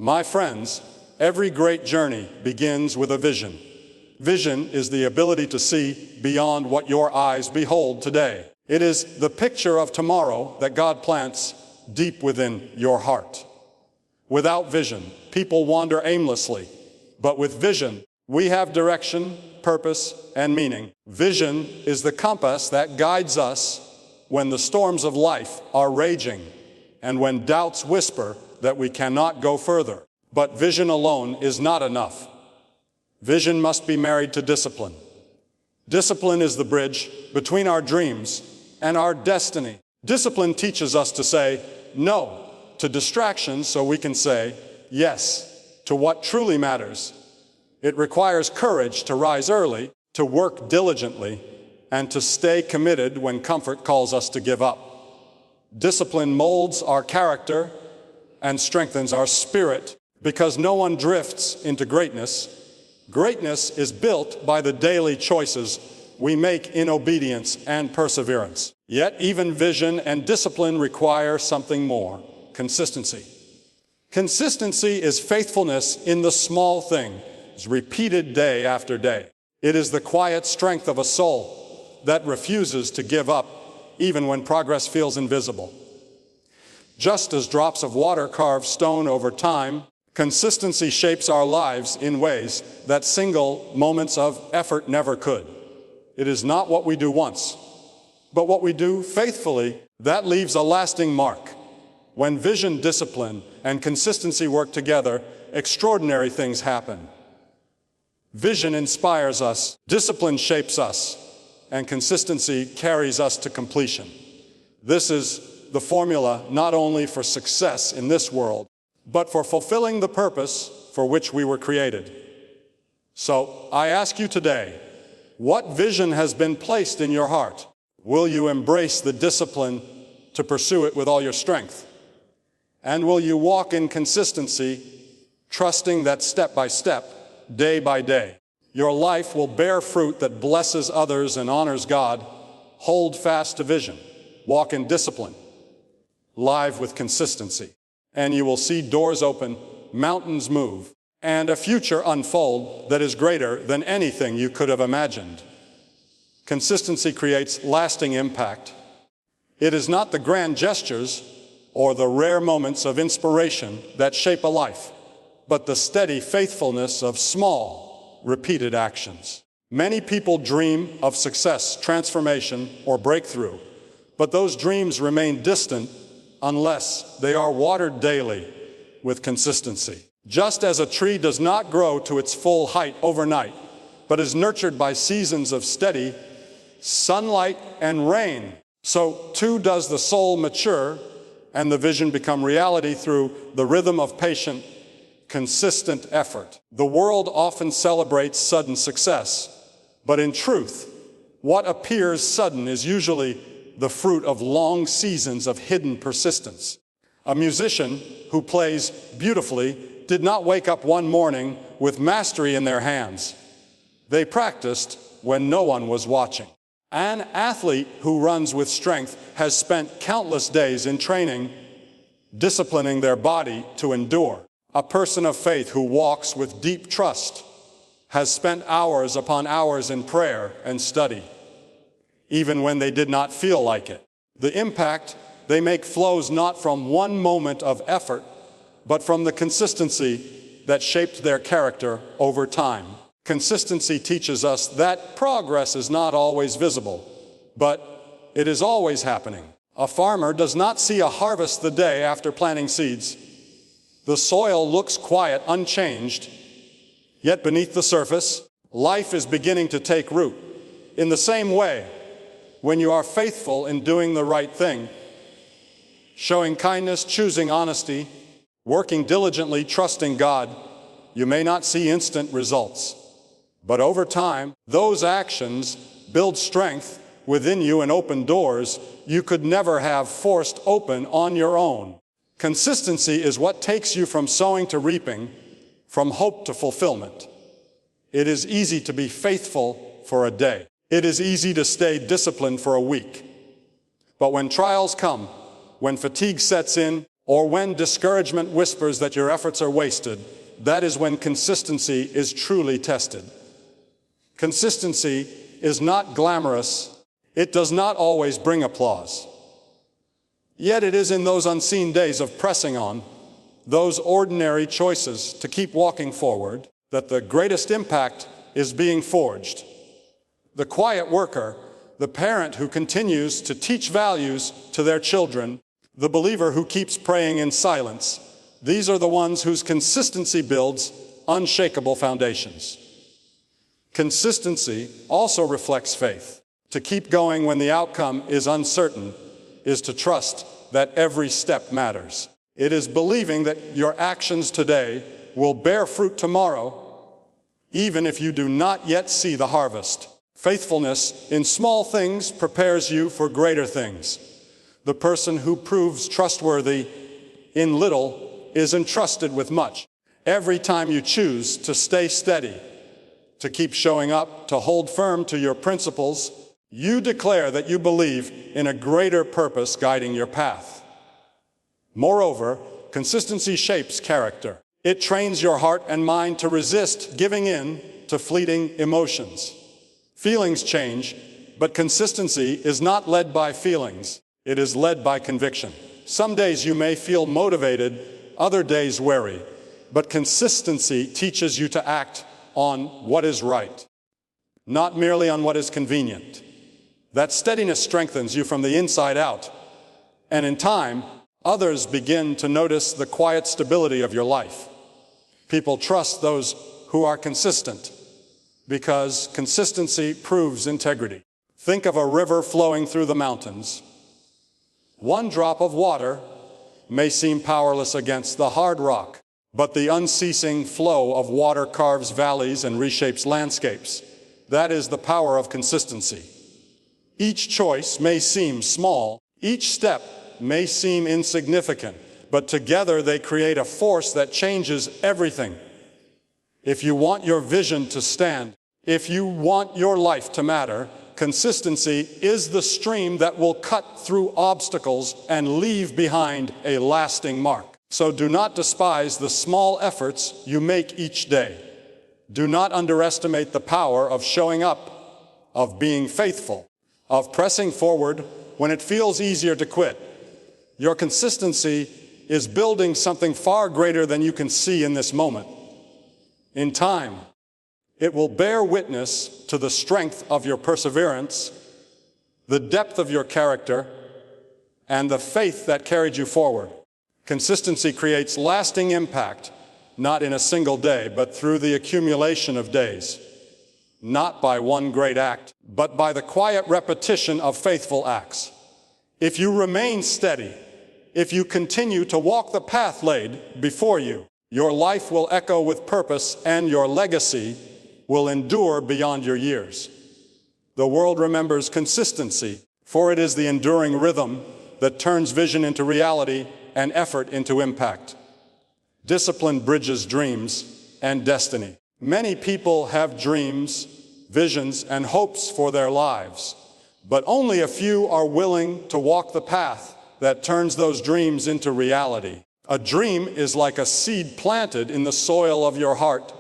My friends, every great journey begins with a vision. Vision is the ability to see beyond what your eyes behold today. It is the picture of tomorrow that God plants deep within your heart. Without vision, people wander aimlessly, but with vision, we have direction, purpose, and meaning. Vision is the compass that guides us when the storms of life are raging and when doubts whisper that we cannot go further. But vision alone is not enough. Vision must be married to discipline. Discipline is the bridge between our dreams and our destiny. Discipline teaches us to say no to distractions so we can say yes to what truly matters. It requires courage to rise early, to work diligently, and to stay committed when comfort calls us to give up. Discipline molds our character and strengthens our spirit because no one drifts into greatness. Greatness is built by the daily choices we make in obedience and perseverance. Yet even vision and discipline require something more: consistency. Consistency is faithfulness in the small things, repeated day after day. It is the quiet strength of a soul that refuses to give up even when progress feels invisible. Just as drops of water carve stone over time, consistency shapes our lives in ways that single moments of effort never could. It is not what we do once, but what we do faithfully that leaves a lasting mark. When vision, discipline, and consistency work together, extraordinary things happen. Vision inspires us, discipline shapes us, and consistency carries us to completion. This is the formula not only for success in this world, but for fulfilling the purpose for which we were created. So I ask you today, what vision has been placed in your heart? Will you embrace the discipline to pursue it with all your strength? And will you walk in consistency, trusting that step by step, day by day, your life will bear fruit that blesses others and honors God? Hold fast to vision, walk in discipline, live with consistency, and you will see doors open, mountains move, and a future unfold that is greater than anything you could have imagined. Consistency creates lasting impact. It is not the grand gestures or the rare moments of inspiration that shape a life, but the steady faithfulness of small, repeated actions. Many people dream of success, transformation, or breakthrough, but those dreams remain distant unless they are watered daily with consistency. Just as a tree does not grow to its full height overnight, but is nurtured by seasons of steady sunlight and rain, so too does the soul mature and the vision become reality through the rhythm of patient, consistent effort. The world often celebrates sudden success, but in truth, what appears sudden is usually the fruit of long seasons of hidden persistence. A musician who plays beautifully did not wake up one morning with mastery in their hands. They practiced when no one was watching. An athlete who runs with strength has spent countless days in training, disciplining their body to endure. A person of faith who walks with deep trust has spent hours upon hours in prayer and study, even when they did not feel like it. The impact they make flows not from one moment of effort, but from the consistency that shaped their character over time. Consistency teaches us that progress is not always visible, but it is always happening. A farmer does not see a harvest the day after planting seeds. The soil looks quiet, unchanged, yet beneath the surface, life is beginning to take root. In the same way, when you are faithful in doing the right thing, showing kindness, choosing honesty, working diligently, trusting God, you may not see instant results. But over time, those actions build strength within you and open doors you could never have forced open on your own. Consistency is what takes you from sowing to reaping, from hope to fulfillment. It is easy to be faithful for a day. It is easy to stay disciplined for a week. But when trials come, when fatigue sets in, or when discouragement whispers that your efforts are wasted, that is when consistency is truly tested. Consistency is not glamorous. It does not always bring applause. Yet it is in those unseen days of pressing on, those ordinary choices to keep walking forward, that the greatest impact is being forged. The quiet worker, the parent who continues to teach values to their children, the believer who keeps praying in silence, these are the ones whose consistency builds unshakable foundations. Consistency also reflects faith. To keep going when the outcome is uncertain is to trust that every step matters. It is believing that your actions today will bear fruit tomorrow, even if you do not yet see the harvest. Faithfulness in small things prepares you for greater things. The person who proves trustworthy in little is entrusted with much. Every time you choose to stay steady, to keep showing up, to hold firm to your principles, you declare that you believe in a greater purpose guiding your path. Moreover, consistency shapes character. It trains your heart and mind to resist giving in to fleeting emotions. Feelings change, but consistency is not led by feelings. It is led by conviction. Some days you may feel motivated, other days wary, but consistency teaches you to act on what is right, not merely on what is convenient. That steadiness strengthens you from the inside out, and in time, others begin to notice the quiet stability of your life. People trust those who are consistent because consistency proves integrity. Think of a river flowing through the mountains. One drop of water may seem powerless against the hard rock, but the unceasing flow of water carves valleys and reshapes landscapes. That is the power of consistency. Each choice may seem small, each step may seem insignificant, but together they create a force that changes everything. If you want your vision to stand, if you want your life to matter, consistency is the stream that will cut through obstacles and leave behind a lasting mark. So do not despise the small efforts you make each day. Do not underestimate the power of showing up, of being faithful, of pressing forward when it feels easier to quit. Your consistency is building something far greater than you can see in this moment. In time, it will bear witness to the strength of your perseverance, the depth of your character, and the faith that carried you forward. Consistency creates lasting impact, not in a single day, but through the accumulation of days. Not by one great act, but by the quiet repetition of faithful acts. If you remain steady, if you continue to walk the path laid before you, your life will echo with purpose and your legacy will endure beyond your years. The world remembers consistency, for it is the enduring rhythm that turns vision into reality and effort into impact. Discipline bridges dreams and destiny. Many people have dreams, visions, and hopes for their lives, but only a few are willing to walk the path that turns those dreams into reality. A dream is like a seed planted in the soil of your heart,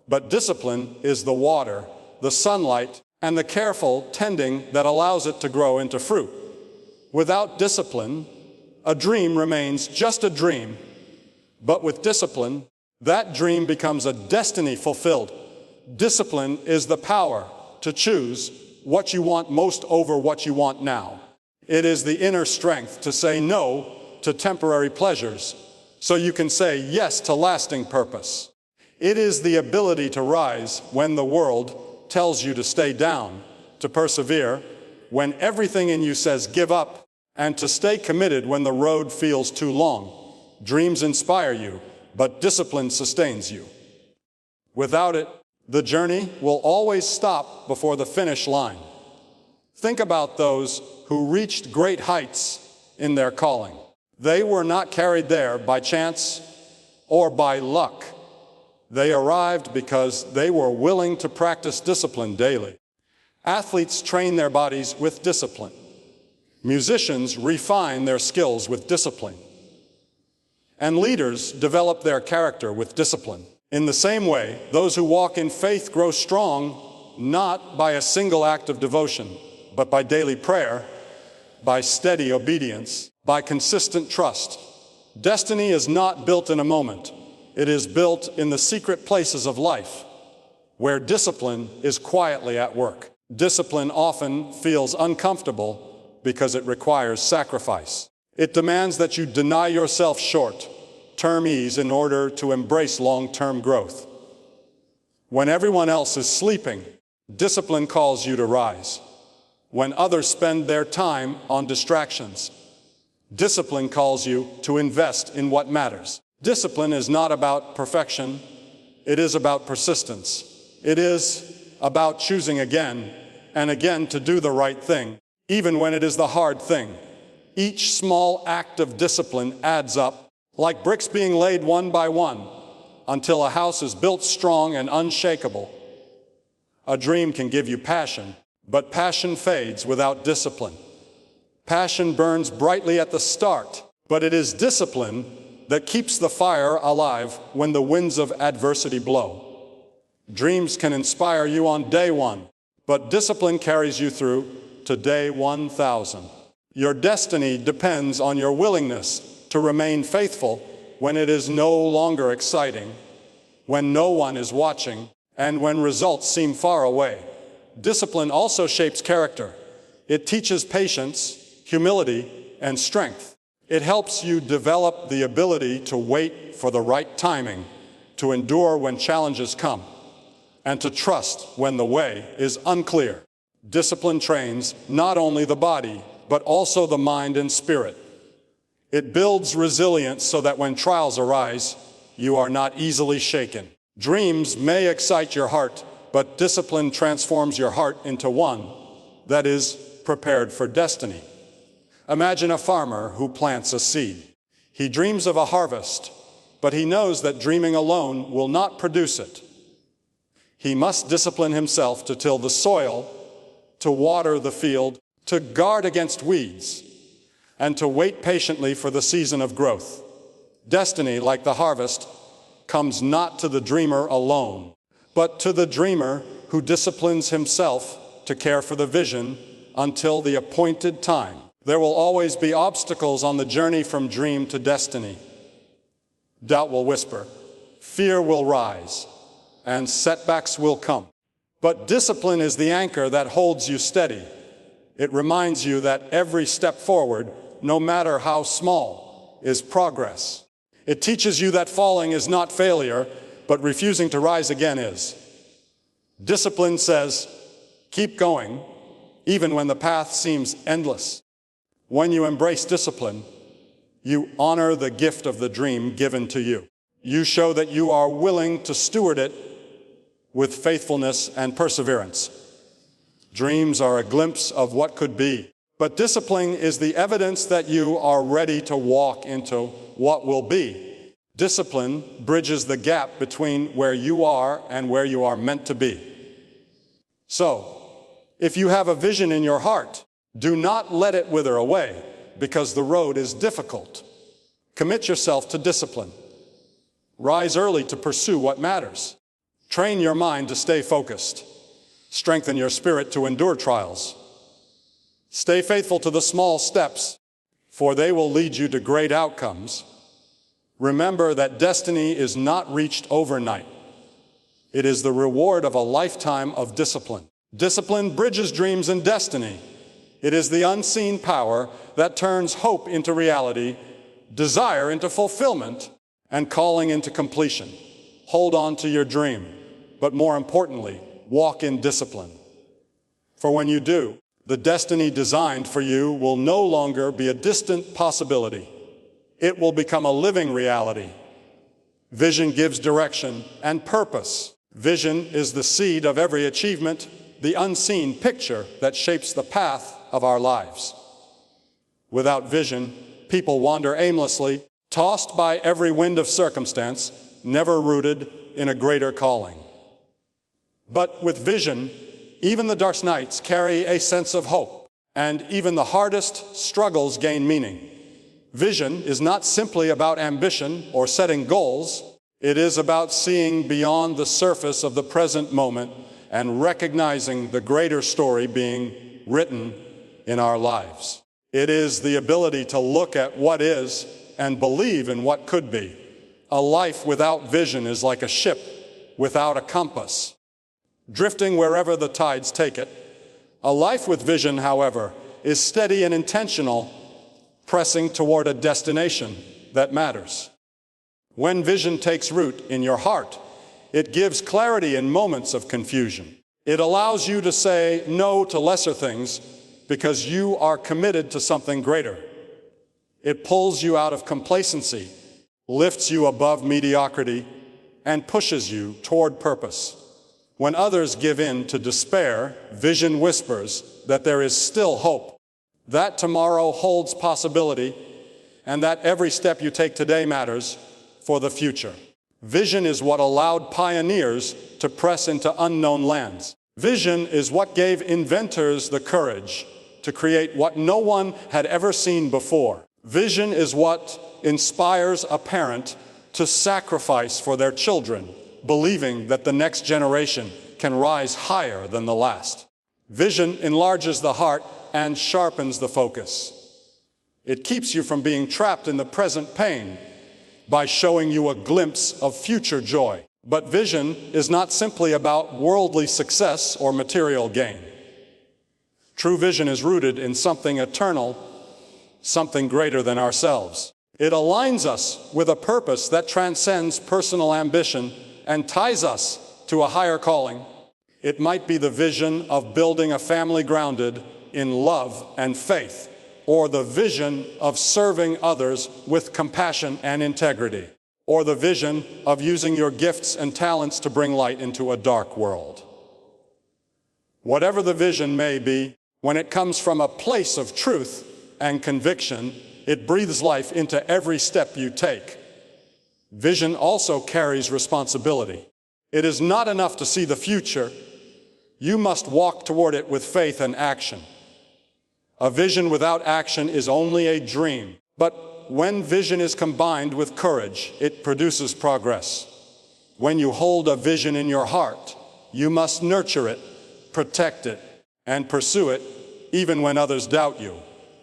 but discipline is the water, the sunlight, and the careful tending that allows it to grow into fruit. Without discipline, a dream remains just a dream, but with discipline, that dream becomes a destiny fulfilled. Discipline is the power to choose what you want most over what you want now. It is the inner strength to say no to temporary pleasures, so you can say yes to lasting purpose. It is the ability to rise when the world tells you to stay down, to persevere when everything in you says give up, and to stay committed when the road feels too long. Dreams inspire you, but discipline sustains you. Without it, the journey will always stop before the finish line. Think about those who reached great heights in their calling. They were not carried there by chance or by luck. They arrived because they were willing to practice discipline daily. Athletes train their bodies with discipline. Musicians refine their skills with discipline. And leaders develop their character with discipline. In the same way, those who walk in faith grow strong, not by a single act of devotion, but by daily prayer, by steady obedience, by consistent trust. Destiny is not built in a moment. It is built in the secret places of life, where discipline is quietly at work. Discipline often feels uncomfortable because it requires sacrifice. It demands that you deny yourself short-term ease in order to embrace long-term growth. When everyone else is sleeping, discipline calls you to rise. When others spend their time on distractions, discipline calls you to invest in what matters. Discipline is not about perfection. It is about persistence. It is about choosing again and again to do the right thing, even when it is the hard thing. Each small act of discipline adds up, like bricks being laid one by one, until a house is built strong and unshakable. A dream can give you passion, but passion fades without discipline. Passion burns brightly at the start, but it is discipline that keeps the fire alive when the winds of adversity blow. Dreams can inspire you on day one, but discipline carries you through to day 1,000. Your destiny depends on your willingness to remain faithful when it is no longer exciting, when no one is watching, and when results seem far away. Discipline also shapes character. It teaches patience, humility, and strength. It helps you develop the ability to wait for the right timing, to endure when challenges come, and to trust when the way is unclear. Discipline trains not only the body, but also the mind and spirit. It builds resilience so that when trials arise, you are not easily shaken. Dreams may excite your heart, but discipline transforms your heart into one that is prepared for destiny. Imagine a farmer who plants a seed. He dreams of a harvest, but he knows that dreaming alone will not produce it. He must discipline himself to till the soil, to water the field, to guard against weeds, and to wait patiently for the season of growth. Destiny, like the harvest, comes not to the dreamer alone, but to the dreamer who disciplines himself to care for the vision until the appointed time. There will always be obstacles on the journey from dream to destiny. Doubt will whisper, fear will rise, and setbacks will come. But discipline is the anchor that holds you steady. It reminds you that every step forward, no matter how small, is progress. It teaches you that falling is not failure, but refusing to rise again is. Discipline says, keep going, even when the path seems endless. When you embrace discipline, you honor the gift of the dream given to you. You show that you are willing to steward it with faithfulness and perseverance. Dreams are a glimpse of what could be, but discipline is the evidence that you are ready to walk into what will be. Discipline bridges the gap between where you are and where you are meant to be. So, if you have a vision in your heart, do not let it wither away, because the road is difficult. Commit yourself to discipline. Rise early to pursue what matters. Train your mind to stay focused. Strengthen your spirit to endure trials. Stay faithful to the small steps, for they will lead you to great outcomes. Remember that destiny is not reached overnight. It is the reward of a lifetime of discipline. Discipline bridges dreams and destiny. It is the unseen power that turns hope into reality, desire into fulfillment, and calling into completion. Hold on to your dream, but more importantly, walk in discipline. For when you do, the destiny designed for you will no longer be a distant possibility. It will become a living reality. Vision gives direction and purpose. Vision is the seed of every achievement, the unseen picture that shapes the path of our lives. Without vision, people wander aimlessly, tossed by every wind of circumstance, never rooted in a greater calling. But with vision, even the darkest nights carry a sense of hope, and even the hardest struggles gain meaning. Vision is not simply about ambition or setting goals. It is about seeing beyond the surface of the present moment and recognizing the greater story being written in our lives. It is the ability to look at what is and believe in what could be. A life without vision is like a ship without a compass, drifting wherever the tides take it. A life with vision, however, is steady and intentional, pressing toward a destination that matters. When vision takes root in your heart, it gives clarity in moments of confusion. It allows you to say no to lesser things because you are committed to something greater. It pulls you out of complacency, lifts you above mediocrity, and pushes you toward purpose. When others give in to despair, vision whispers that there is still hope, that tomorrow holds possibility, and that every step you take today matters for the future. Vision is what allowed pioneers to press into unknown lands. Vision is what gave inventors the courage to create what no one had ever seen before. Vision is what inspires a parent to sacrifice for their children, believing that the next generation can rise higher than the last. Vision enlarges the heart and sharpens the focus. It keeps you from being trapped in the present pain by showing you a glimpse of future joy. But vision is not simply about worldly success or material gain. True vision is rooted in something eternal, something greater than ourselves. It aligns us with a purpose that transcends personal ambition and ties us to a higher calling. It might be the vision of building a family grounded in love and faith, or the vision of serving others with compassion and integrity, or the vision of using your gifts and talents to bring light into a dark world. Whatever the vision may be, when it comes from a place of truth and conviction, it breathes life into every step you take. Vision also carries responsibility. It is not enough to see the future. You must walk toward it with faith and action. A vision without action is only a dream. But when vision is combined with courage, it produces progress. When you hold a vision in your heart, you must nurture it, protect it, and pursue it, even when others doubt you.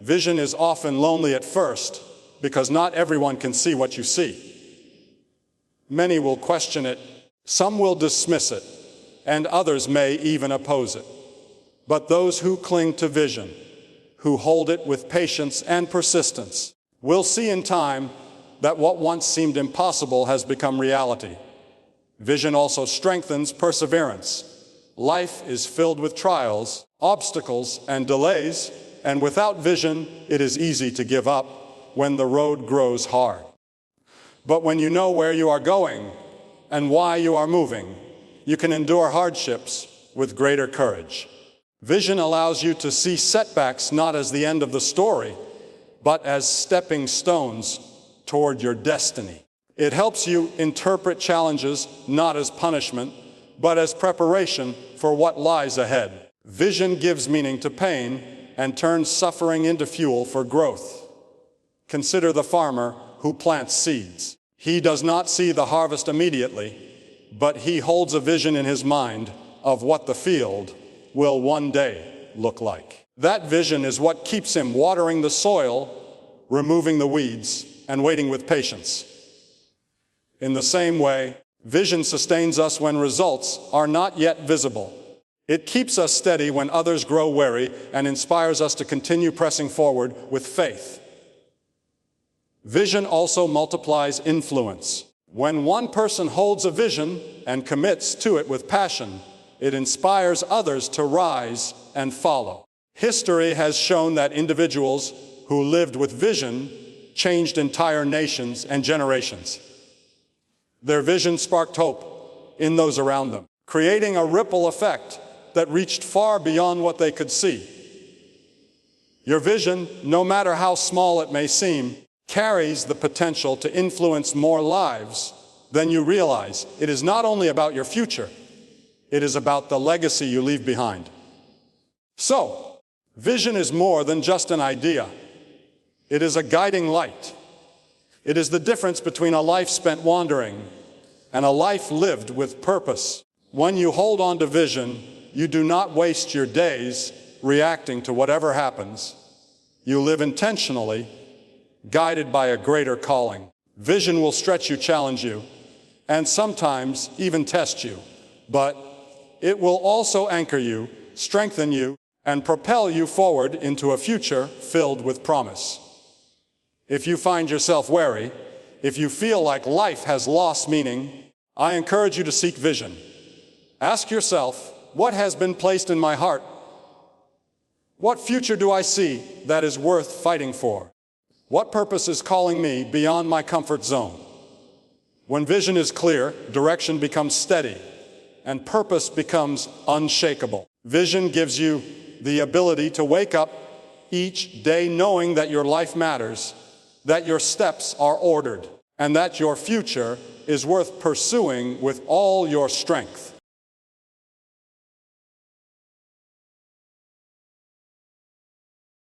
Vision is often lonely at first because not everyone can see what you see. Many will question it, some will dismiss it, and others may even oppose it. But those who cling to vision, who hold it with patience and persistence, will see in time that what once seemed impossible has become reality. Vision also strengthens perseverance. Life is filled with trials, obstacles, and delays, and without vision, it is easy to give up when the road grows hard. But when you know where you are going and why you are moving, you can endure hardships with greater courage. Vision allows you to see setbacks not as the end of the story, but as stepping stones toward your destiny. It helps you interpret challenges not as punishment, but as preparation for what lies ahead. Vision gives meaning to pain and turns suffering into fuel for growth. Consider the farmer who plants seeds. He does not see the harvest immediately, but he holds a vision in his mind of what the field will one day look like. That vision is what keeps him watering the soil, removing the weeds, and waiting with patience. In the same way, vision sustains us when results are not yet visible. It keeps us steady when others grow weary and inspires us to continue pressing forward with faith. Vision also multiplies influence. When one person holds a vision and commits to it with passion, it inspires others to rise and follow. History has shown that individuals who lived with vision changed entire nations and generations. Their vision sparked hope in those around them, creating a ripple effect that reached far beyond what they could see. Your vision, no matter how small it may seem, carries the potential to influence more lives than you realize. It is not only about your future, it is about the legacy you leave behind. So, vision is more than just an idea. It is a guiding light. It is the difference between a life spent wandering and a life lived with purpose. When you hold on to vision, you do not waste your days reacting to whatever happens. You live intentionally, guided by a greater calling. Vision will stretch you, challenge you, and sometimes even test you. But it will also anchor you, strengthen you, and propel you forward into a future filled with promise. If you find yourself wary, if you feel like life has lost meaning, I encourage you to seek vision. Ask yourself, what has been placed in my heart? What future do I see that is worth fighting for? What purpose is calling me beyond my comfort zone? When vision is clear, direction becomes steady, and purpose becomes unshakable. Vision gives you the ability to wake up each day knowing that your life matters, that your steps are ordered, and that your future is worth pursuing with all your strength.